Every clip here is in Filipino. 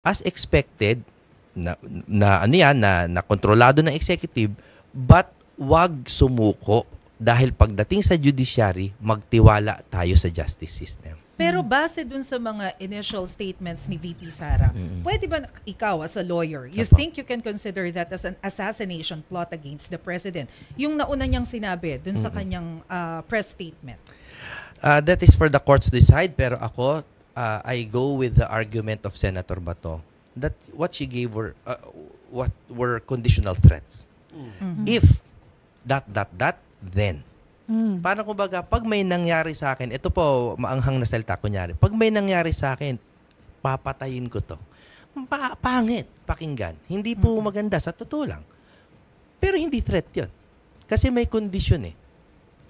as expected, na kontrolado ng executive, but wag sumuko dahil pagdating sa judiciary, magtiwala tayo sa justice system. Pero base dun sa mga initial statements ni VP Sara, pwede ba ikaw as a lawyer, you think you can consider that as an assassination plot against the president? Yung nauna niyang sinabi dun sa kanyang press statement. That is for the courts to decide, pero ako, I go with the argument of Senator Bato that what she gave what were conditional threats. If that, then. Paano kumbaga, pag may nangyari sa akin, ito po, maanghang na salita, kunyari, pag may nangyari sa akin, papatayin ko to. Pangit, pakinggan. Hindi po maganda, sa totoo lang. Pero hindi threat yun. Kasi may kondisyon eh.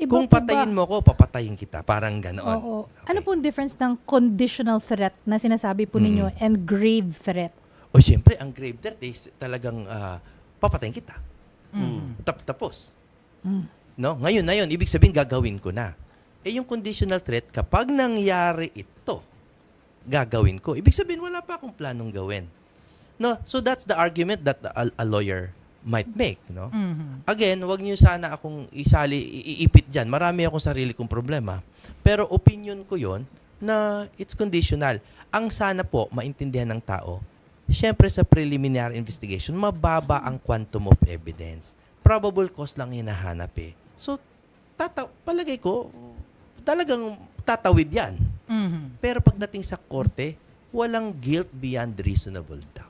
Kung patayin mo ko, papatayin kita. Parang ganoon. Oo. Okay. Ano pong difference ng conditional threat na sinasabi po ninyo and grave threat? O siyempre, ang grave threat is talagang papatayin kita. Tapos. No? Ngayon na yun, ibig sabihin gagawin ko na. Eh yung conditional threat, kapag nangyari ito, gagawin ko. Ibig sabihin, wala pa akong planong gawin. No? So that's the argument that a lawyer might make. No? Again, wag niyo sana akong iipit dyan. Marami akong sarili kong problema. Pero opinion ko yon na it's conditional. Ang sana po, maintindihan ng tao, syempre sa preliminary investigation, mababa ang quantum of evidence. Probable cause lang hinahanap eh. So, palagay ko, talagang tatawid yan. Pero pagdating sa korte, walang guilt beyond reasonable doubt.